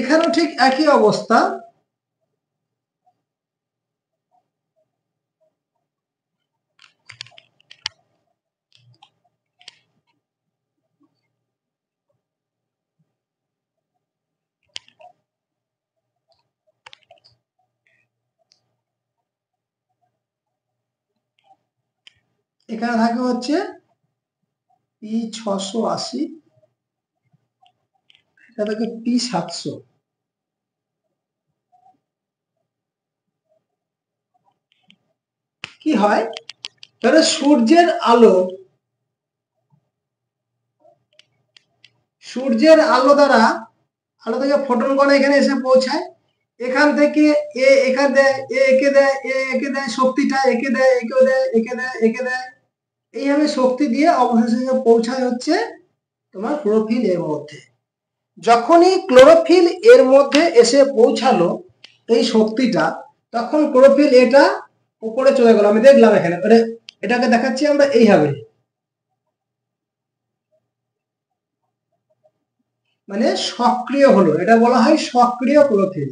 এখানেও ঠিক একই অবস্থা। এখানে থাকে হচ্ছে P680, এটা থাকে P700। কি হয়, তাহলে সূর্যের আলো দ্বারা, আলো থেকে ফোটন কণা এখানে এসে পৌঁছায়, এখান থেকে এখানে দেয়, একে দেয়, একে দেয়, শক্তিটা একে দেয়, একে দেয়, একে দেয়, একে দেয়, এইভাবে শক্তি দিয়ে অবশেষে পৌঁছায় হচ্ছে তোমার ক্লোরোফিল এর মধ্যে। যখনই ক্লোরোফিল এর মধ্যে এসে পৌঁছালো এই শক্তিটা, তখন ক্লোরোফিল এটা উপরে চলে গেল। আমি দেখলাম এখানে, এটাকে দেখাচ্ছি আমরা এইভাবে, মানে সক্রিয় হলো, এটা বলা হয় সক্রিয় ক্লোরোফিল।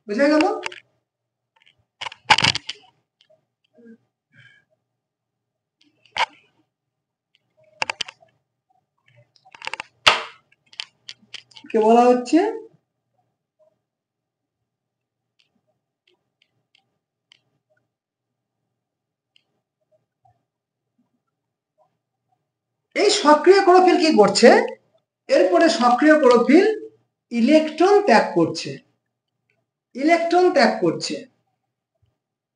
বুঝা গেল? কে বলা হচ্ছে এই সক্রিয় ক্লোরোফিল কি করছে, এরপরে সক্রিয় ক্লোরোফিল ইলেকট্রন ত্যাগ করছে,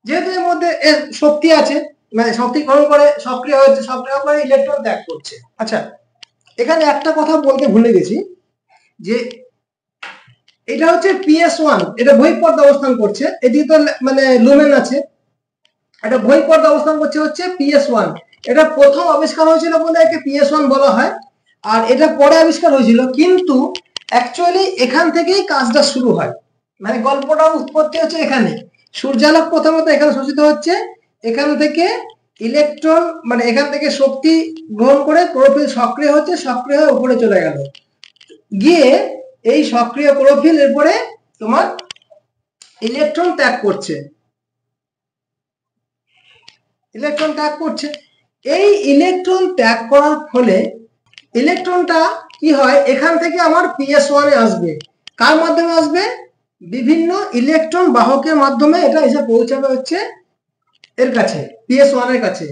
যেহেতু এর মধ্যে শক্তি আছে, মানে শক্তি গ্রহণ করে সক্রিয় হচ্ছে, সক্রিয় করে ইলেকট্রন ত্যাগ করছে। আচ্ছা, এখানে একটা কথা বলতে ভুলে গেছি, যে এটা হচ্ছে PS1, এটা বহিঃপর্দা অবস্থান করছে, এদিকে তো মানে লুমেন আছে, এটা বহিঃপর্দা অবস্থান করছে হচ্ছে PS1। এটা প্রথম আবিষ্কার হয়েছিল বলে একে PS1 বলা হয়, আর এটা পরে আবিষ্কার হয়েছিল, কিন্তু অ্যাকচুয়ালি এখান থেকেই কাজটা শুরু হয়, মানে গল্পটার উৎপত্তি হচ্ছে এখানে। সূর্যালোক প্রথমত এখানে শোষিত হচ্ছে, এখান থেকে ইলেকট্রন মানে এখান থেকে শক্তি গ্রহণ করে ক্লোরোফিল সক্রিয় হচ্ছে, সক্রিয় হয়ে উপরে চলে গেল, গিয়ে এই সক্রিয় ক্লোরোফিল এরপরে তোমার ইলেকট্রন ত্যাগ করছে, ইলেকট্রন ত্যাগ করছে। এই ইলেকট্রন ত্যাগ করার ফলে ইলেকট্রনটা কি হয়, এখান থেকে আমার PS1 এ আসবে। কার মাধ্যমে আসবে? বিভিন্ন ইলেকট্রন বাহকের মাধ্যমে এটা এসে পৌঁছাবে হচ্ছে এর কাছে, PS1 এর কাছে।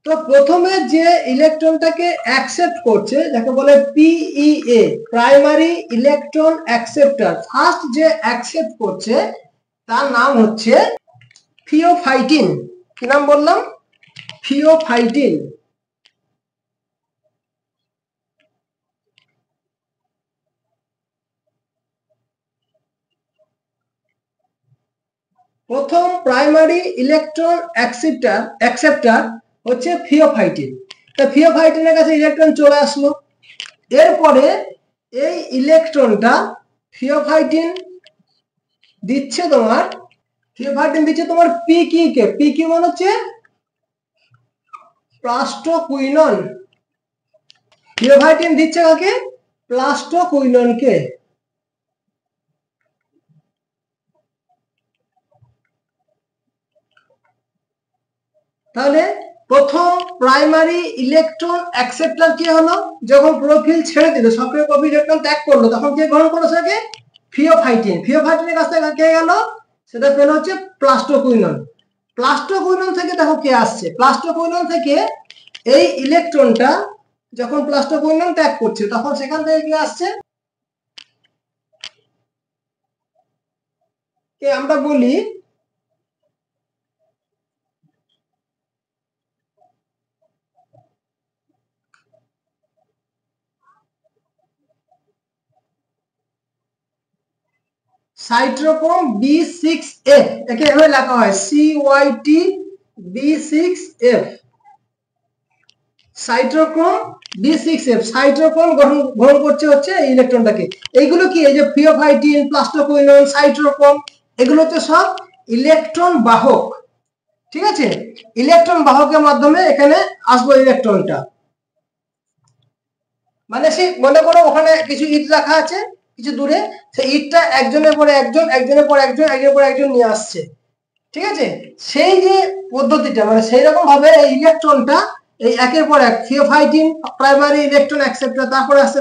তো প্রথমে যে ইলেকট্রনটাকে অ্যাকসেপ্ট করছে, যাকে বলে PEA, primary electron acceptor, first যে অ্যাকসেপ্ট করছে তার নাম হচ্ছে থিওফাইটিন। কি নাম বললাম? থিওফাইটিন। প্রথম প্রাইমারি ইলেকট্রন অ্যাকসেপ্টার হচ্ছে থিওফাইটিন। তা থিওফাইটিনের কাছে ইলেকট্রন চলে আসলো, এরপরে এই ইলেকট্রনটা থিওফাইটিন দিচ্ছে তোমার, পিকি কে। পিকি মানে হচ্ছে প্লাস্টোকুইনন। থিওফাইটিন দিচ্ছে কাকে? প্লাস্টোকুইননকে। তাহলে প্রথম প্রাইমারি ইলেকট্রন অ্যাকসেপ্টার কি হলো? যখন ক্লোরোফিল ছেড়ে দিল, সক্রিয় ক্লোরোফিল ইলেকট্রন ত্যাগ করলো, তখন কে গ্রহণ করলো সেটাকে? থিওফাইটিন। থিওফাইটিনের কাছ থেকে কে গেল? সেটা পেল হচ্ছে প্লাস্টোকুইনন। প্লাস্টোকুইনন থেকে দেখো কে আসছে, প্লাস্টোকুইনন থেকে এই ইলেকট্রনটা যখন প্লাস্টোকুইনন ত্যাগ করছে, তখন সেখান থেকে কে আসছে? কে আমরা বলি সাইট্রোক্রোম B6F, একে এভাবে লেখা হয় CYT-B6F, সাইট্রোক্রোম B6F। সাইট্রোক্রোম গ্রহণ করছে হচ্ছে এই ইলেকট্রনটাকে। এইগুলো কি? এই যে থিওফাইটিন, প্লাস্টোকুইনন, সাইট্রোক্রোম, এগুলো হচ্ছে সব ইলেকট্রন বাহক, ঠিক আছে? ইলেকট্রন বাহকের মাধ্যমে এখানে আসবো ইলেকট্রনটা। মানে সে মনে করো ওখানে কিছু ইট রাখা আছে কিছু দূরে, সেই ইটটা একজনের পরে একজন, একজনের পর একজন, একজনের পর একজন নিয়ে আসছে, ঠিক আছে? সেই যে পদ্ধতিটা, মানে সেই রকম ভাবে এই ইলেকট্রনটা এই একের পর এক, থিওফাইটিন প্রাইমারি ইলেকট্রন অ্যাকসেপ্টার, তারপরে আসছে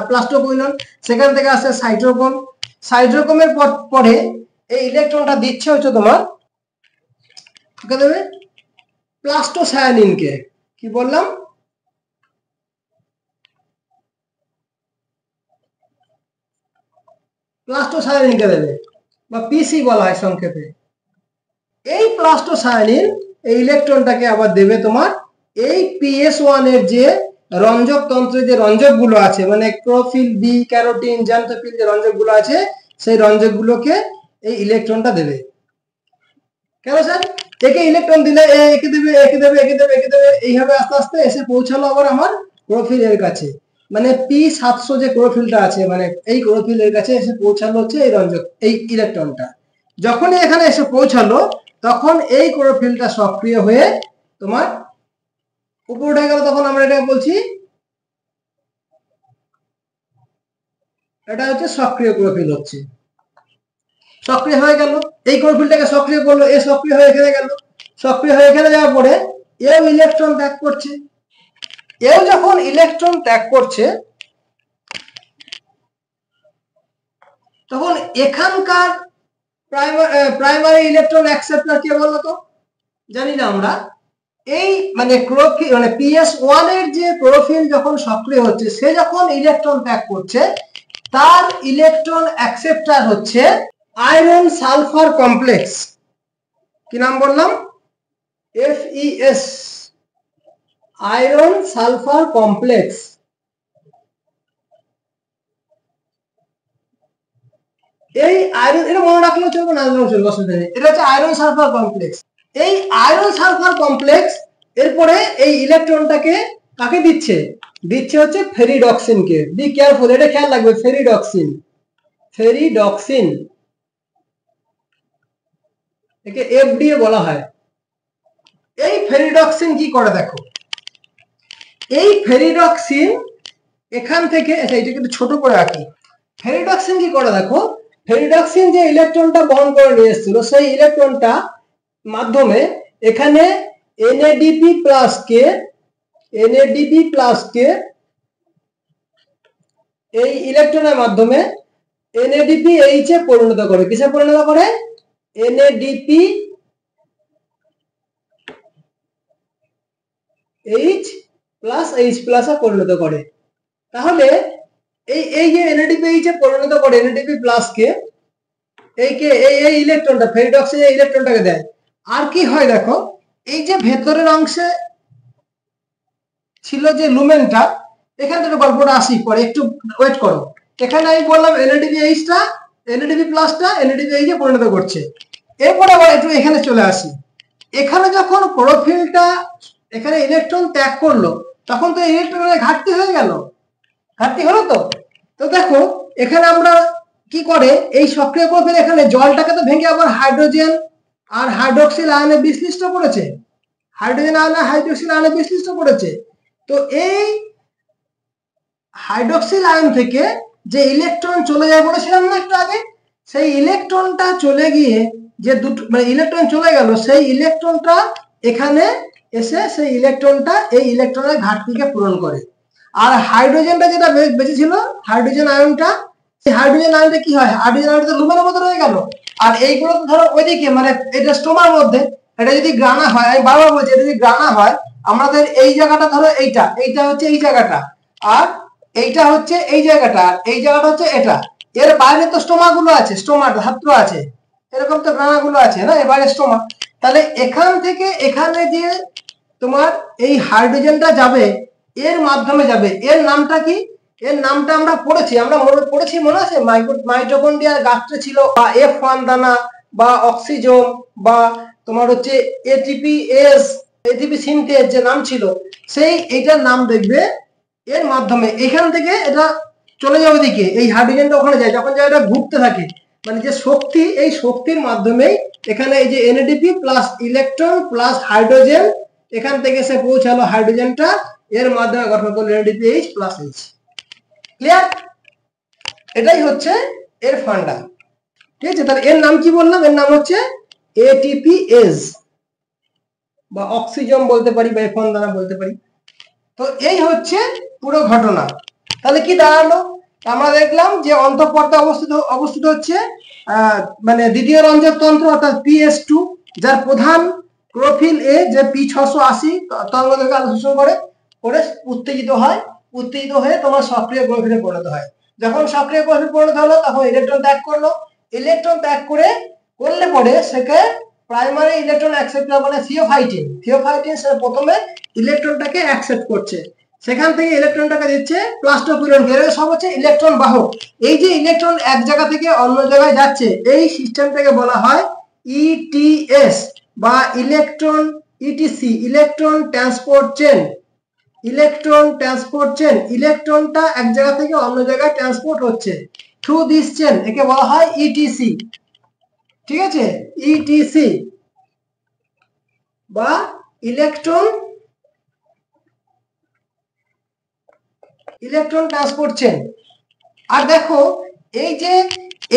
প্লাস্টোকুইনন, সেখান থেকে আসছে সাইট্রোক্রোম। সাইট্রোক্রোমের পরে এই ইলেকট্রনটা দিচ্ছে হচ্ছে তোমার কে দেবে? প্লাস্টোসায়ানিনকে। কি বললাম? প্লাস্টোসায়ানিনকে দেবে, বা পিসি বলা হয় সংক্ষেপে। এই প্লাস্টোসায়ানিন এই ইলেকট্রনটাকে আবার দেবে তোমার এই PS1 এর যে রঞ্জক তন্ত্রে যে রঞ্জকগুলো আছে, মানে ক্লোরোফিল, বি, ক্যারোটিন, জ্যান্থোফিল যে রঞ্জকগুলো আছে, সেই রঞ্জকগুলোকে এই ইলেকট্রনটা দেবে। কেন স্যার? একে ইলেকট্রন দিলে একে দেবে, একে দেবে, একে দেবে, একে দেবে, এইভাবে আস্তে আস্তে এসে পৌঁছালো আবার আমার ক্লোরোফিলের কাছে। মানে P700 যে ক্লোরোফিলটা আছে, মানে এই ক্লোরোফিলের কাছে এসে পৌঁছালো হচ্ছে এই রঞ্জক, এই ইলেকট্রনটা। যখনই এখানে এসে পৌঁছালো, তখন এই ক্লোরোফিলটা সক্রিয় হয়ে তোমার উপর উঠে গেল। তখন আমরা এটা বলছি, এটা হচ্ছে সক্রিয় ক্লোরোফিল হচ্ছে, সক্রিয় হয়ে গেল। এই ক্লোরোফিলটাকে সক্রিয় করলো, এ সক্রিয় হয়ে এখানে গেল, সক্রিয় হয়ে এখানে যাওয়ার পরে এও ইলেকট্রন ত্যাগ করছে। এও যখন ইলেকট্রন ত্যাগ করছে, তখন এখানকার প্রাইমারি ইলেকট্রন অ্যাকসেপ্টার কে বলতো? জানি না আমরা। এই মানে ক্লোরোফিল, মানে PS1 এর যে ক্লোরোফিল যখন সক্রিয় হচ্ছে, সে যখন ইলেকট্রন ত্যাগ করছে, তার ইলেকট্রন অ্যাকসেপ্টার হচ্ছে আয়রন সালফার কমপ্লেক্স। কি নাম বললাম? FeS, iron sulphur complex. এই আয়রন, এটা মনে রাখলেও চলবে, না জানলেও চলবে, অসুবিধা নেই। এটা হচ্ছে আয়রন সালফার কমপ্লেক্স। এই আয়রন সালফার কমপ্লেক্স এরপরে এই ইলেকট্রনটাকে কাকে দিচ্ছে? দিচ্ছে হচ্ছে ফেরিডক্সিনকে। বি কেয়ারফুল, এটা খেয়াল রাখবে, ফেরিডক্সিন। ফেরিডক্সিন একে এফডিএ বলা হয়। এই ফেরিডক্সিন কি করে দেখো, এই ফেরিডক্সিন এখান থেকে, আচ্ছা এটাকে একটু ছোট করে রাখি। ফেরিডক্সিন কি করে দেখো, ফেরিডক্সিন যে ইলেকট্রনটা বহন করে নিয়ে এসেছিল সেই ইলেকট্রনটা মাধ্যমে এখানে এনএডিপি প্লাস কে এই ইলেকট্রনের মাধ্যমে এনএডিপি এইচ এ পরিণত করে। কিসে পরিণত করে? এনএডিপি এইচ প্লাস এ পরিণত করে। তাহলে এই যে এনএডিপি এইচ এ পরিণত করে এনএডিপি প্লাস কে, এই ইলেকট্রনটা ফেরিডক্সিন এই ইলেকট্রনটাকে দেয়। আর কি হয় দেখো, এই যে ভেতরের অংশে ছিল যে লুমেনটা, এখান থেকে গল্পটা আসি পরে, একটু ওয়েট করো। এখানে আমি বললাম এনএডিপি এইচটা, এনএডিপি প্লাসটা এনএডিপি এইচে পরিণত করছে। এরপর আবার একটু এখানে চলে আসি। এখানে যখন ক্লোরোফিলটা এখানে ইলেকট্রন ত্যাগ করলো, তখন তো ইলেকট্রনের ঘাটতি হয়ে গেল, ঘাটতি হলো তো। তো দেখো এখানে আমরা কি করে, এই সক্রিয় ক্লোরোফিল এখানে জলটাকে তো ভেঙে আবার হাইড্রোজেন আর হাইড্রোক্সিল আয়নে বিশ্লিষ্ট করেছে, হাইড্রোজেন আয়নে হাইড্রোক্সিল আয়নে বিশ্লিষ্ট করেছে। তো এই হাইড্রোক্সিল আয়ন থেকে যে ইলেকট্রন চলে যায় বলেছিলাম না একটু আগে, সেই ইলেকট্রনটা চলে গিয়ে যে দুটো মানে ইলেকট্রন চলে গেল, সেই ইলেকট্রনটা এখানে এসে সেই ইলেকট্রনটা এই ইলেকট্রনের ঘাটতিকে পূরণ করে। আর হাইড্রোজেনটা যেটা বেঁচে ছিল, হাইড্রোজেন আয়নটা, সেই হাইড্রোজেন আয়নটা কি হয়, হাইড্রোজেন আয়নটা লুমের মতো রয়ে গেল। আর এইগুলো তো ধরো ওইদিকে মানে এটা স্টোমার মধ্যে, এটা যদি গ্রানা হয়, আমি বারবার বলছি এটা যদি গ্রানা হয়, আমাদের এই জায়গাটা ধরো এইটা হচ্ছে এই জায়গাটা, আর এইটা হচ্ছে এই জায়গাটা, আর এই জায়গাটা হচ্ছে এটা। এর বাইরে তো স্টোমা গুলো আছে, স্টোমা ধাত্র আছে, এরকম তো গ্রানা গুলো আছে না, এর বাইরে স্টোমা। তাহলে এখান থেকে এখানে যে তোমার এই হাইড্রোজেনটা যাবে, এর মাধ্যমে যাবে, এর নামটা কি, এর নামটা আমরা পড়েছি, মনে আছে, মাইটোকন্ড্রিয়ার গাত্রে ছিল, বা F1 দানা, বা অক্সিজোম, বা তোমার হচ্ছে এটিপি সিনথেজ যে নাম ছিল, সেই এইটার নাম দেখবে। এর মাধ্যমে এখান থেকে এটা চলে যাবে দিকে, এই হাইড্রোজেনটা ওখানে যায়, যখন যায় এটা ঘুরতে থাকে, মানে যে শক্তি, এই শক্তির মাধ্যমেই এখানে এই যে NADP plus electron plus hydrogen, এখান থেকে সে পৌঁছালো হাইড্রোজেনটা, এর মাধ্যমে গঠন করলো NADP H plus H. Clear? এটাই হচ্ছে এর ফান্ডা। ঠিক আছে, তাহলে এর নাম কি বললাম, এর নাম হচ্ছে এটিপিএস, বা অক্সিজম বলতে পারি, বা F1 দ্বারা বলতে পারি। তো এই হচ্ছে পুরো ঘটনা। তাহলে কি দাঁড়ালো, আমরা দেখলাম যে অন্তঃপর্দা অবস্থিত হচ্ছে মানে দ্বিতীয় রঞ্জক তন্ত্র অর্থাৎ PS2, যার প্রধান ক্লোরোফিল এ যে P680 তরঙ্গদৈর্ঘ্য আলোচনা করে উত্তেজিত হয়ে তোমার সক্রিয় ক্লোরোফিলে পরিণত হয়। যখন সক্রিয় ক্লোরোফিল পরিণত হলো, তখন ইলেকট্রন ত্যাগ করলো, ইলেকট্রন ত্যাগ করলে পরে সেকে প্রাইমারি ইলেকট্রন অ্যাকসেপ্টর মানে থিওফাইটিন সে প্রথমে ইলেকট্রনটাকে অ্যাকসেপ্ট করছে, সেখান থেকে ইলেকট্রনটাকে দিচ্ছে প্লাস্টোকুলনকে। এর সব হচ্ছে ইলেকট্রন বাহক। এই যে ইলেকট্রন এক জায়গা থেকে অন্য জায়গায় যাচ্ছে, এই সিস্টেমটাকে বলা হয় ইটিএস বা electron ETC, electron transport chain. ইলেকট্রনটা এক জায়গা থেকে অন্য জায়গায় ট্রান্সপোর্ট হচ্ছে থ্রু দিস চেন, একে বলা হয় ইটিসি। ঠিক আছে, ইটিসি বা ইলেকট্রন ট্রান্সপোর্ট চেন। আর দেখো এই যে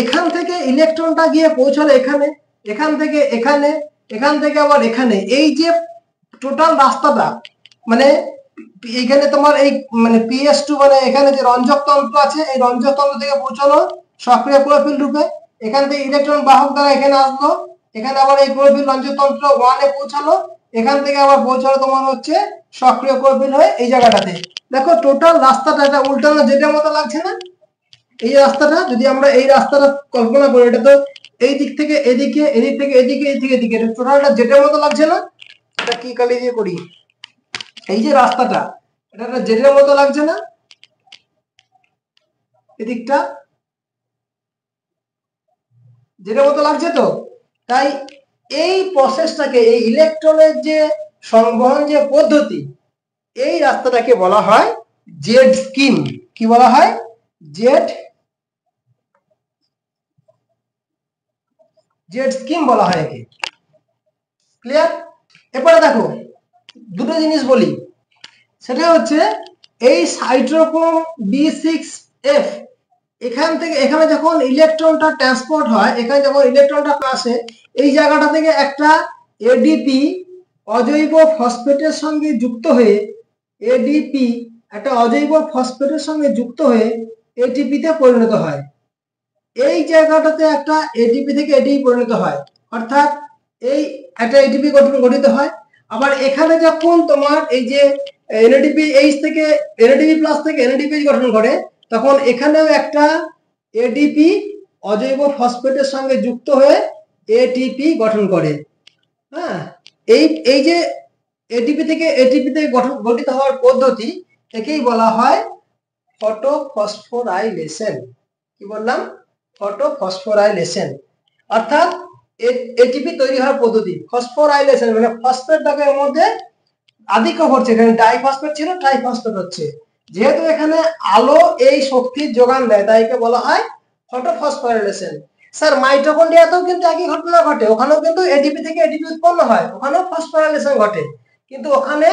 এখান থেকে ইলেকট্রনটা গিয়ে পৌঁছালো এখানে, এখান থেকে এখানে, এখান থেকে আবার এখানে, এই যে টোটাল রাস্তাটা, মানে এখানে তোমার এই মানে PS2 মানে এখানে যে রঞ্জক তন্ত্র আছে, এই রঞ্জক তন্ত্র থেকে পৌঁছালো সক্রিয় ক্লোরোফিল রূপে, এখান থেকে ইলেকট্রন বাহক দ্বারা এখানে আসলো, এখানে আবার এই ক্লোরোফিল রঞ্জক তন্ত্র 1 এ পৌঁছালো, এখান থেকে আবার পৌঁছালো তোমার হচ্ছে সক্রিয় ক্লোরোফিল হয়ে এই জায়গাটাতে। দেখো টোটাল রাস্তাটা এটা উল্টানো যেটার মতো লাগছে না, এই রাস্তাটা যদি আমরা এই রাস্তাটা কল্পনা করি, এটা তো এই দিক থেকে এদিকে, এদিক থেকে এদিকে, এই থেকে এদিকে, টোটালটা যেটার মতো লাগছে না। এটা কি কালি দিয়ে করি, এই যে রাস্তাটা এটা জেটের মতো লাগছে না, এদিকটা যেটা মতো লাগছে তো। তাই এই প্রসেসটাকে, এই ইলেকট্রনের যে সংবহন যে পদ্ধতি, এই রাস্তাটাকে বলা হয় জেড স্কিম। কি বলা হয়? জেড স্কিম বলা হয় একে। ক্লিয়ার? এরপরে দেখো দুটো জিনিস বলি, সেটা হচ্ছে এই সাইটোক্রোম B6F এখান থেকে এখানে যখন ইলেকট্রনটা ট্রান্সপোর্ট হয়, এখানে যখন ইলেকট্রনটা আসে, এই জায়গাটা থেকে একটা এডিপি অজৈব ফসফেটের সঙ্গে যুক্ত হয়ে, এডিপি একটা অজৈব ফসফেটের সঙ্গে যুক্ত হয়ে এটিপিতে পরিণত হয়। এই জায়গাটাতে একটা এটিপি থেকে এটিপি পরিণত হয়, অর্থাৎ এই একটা এটিপি গঠিত হয়। আবার এখানে যখন তোমার এই যে NADPH থেকে NADP+ থেকে NADPH গঠন করে, তখন এখানেও একটা এডিপি অজৈব ফসফেটের সঙ্গে যুক্ত হয়ে এটিপি গঠন করে। হ্যাঁ, এই যে এটিপি থেকে এটিপিতে গঠিত হওয়ার পদ্ধতি, একেই বলা হয় ফটোফসফোরাইলেশন। কি বললাম? ফটোফসফোরাইলেশন। অর্থাৎ এটিপি তৈরি হওয়ার পদ্ধতি ফসফোরাইলেশন, মানে ফসফেটটাকে এর মধ্যে আধিক্য করছে, এখানে ডাইফসফেট ছিল ট্রাইফসফেট হচ্ছে। যেহেতু এখানে আলো এই শক্তির যোগান দেয়, তাই একে বলা হয় ফটোফসফোরাইলেশন। স্যার মাইটোকন্ড্রিয়াতেও কিন্তু একই ঘটনা ঘটে, ওখানেও কিন্তু এটিপি থেকে এটিপি উৎপন্ন হয়, ওখানেও ফসফোরাইলেশন ঘটে, কিন্তু ওখানে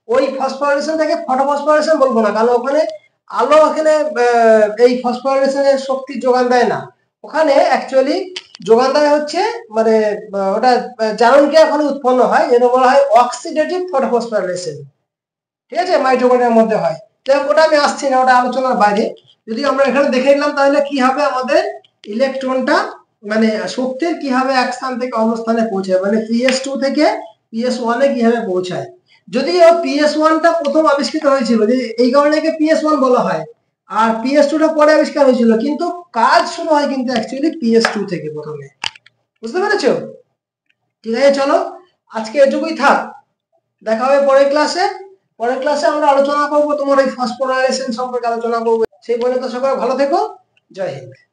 ওই ফসফোরাইলেশন থেকে ফটোফসফোরাইলেশন বলবো না, কারণ ওখানে আলো এখানে এই ফসফোরাইলেশনের শক্তির যোগান দেয় না। ওখানে অ্যাকচুয়ালি যোগান দেয় হচ্ছে মানে ওটা জারণ ক্রিয়া ওখানে উৎপন্ন হয়, যেটা বলা হয় অক্সিডেটিভ ফটোফসফোরাইলেশন। ঠিক আছে, মাইটোকন্ড্রিয়ার মধ্যে হয়। যাই হোক, ওটা আমি আসছি না, ওটা আলোচনার বাইরে। যদি আমরা এখানে দেখে নিলাম, তাহলে কি হবে আমাদের ইলেকট্রনটা মানে শক্তির কিভাবে এক স্থান থেকে অন্য স্থানে পৌঁছায়, মানে PS2 থেকে PS1 এ কিভাবে পৌঁছায়। যদিও PS1টা প্রথম আবিষ্কৃত হয়েছিল, যে এই কারণে একে PS1 বলা হয়, আর PS2টা পরে আবিষ্কার হয়েছিল, কিন্তু কাজ শুরু হয় কিন্তু অ্যাকচুয়ালি PS2 থেকে প্রথমে। বুঝতে পেরেছো? ঠিক আছে, চলো আজকে এটুকুই থাক, দেখা হবে পরের ক্লাসে। পরের ক্লাসে আমরা আলোচনা করবো তোমার এই ফসফোরাইলেশন সম্পর্কে আলোচনা করবো। সেই পর্যন্ত সকলে ভালো থেকো। জয় হিন্দ।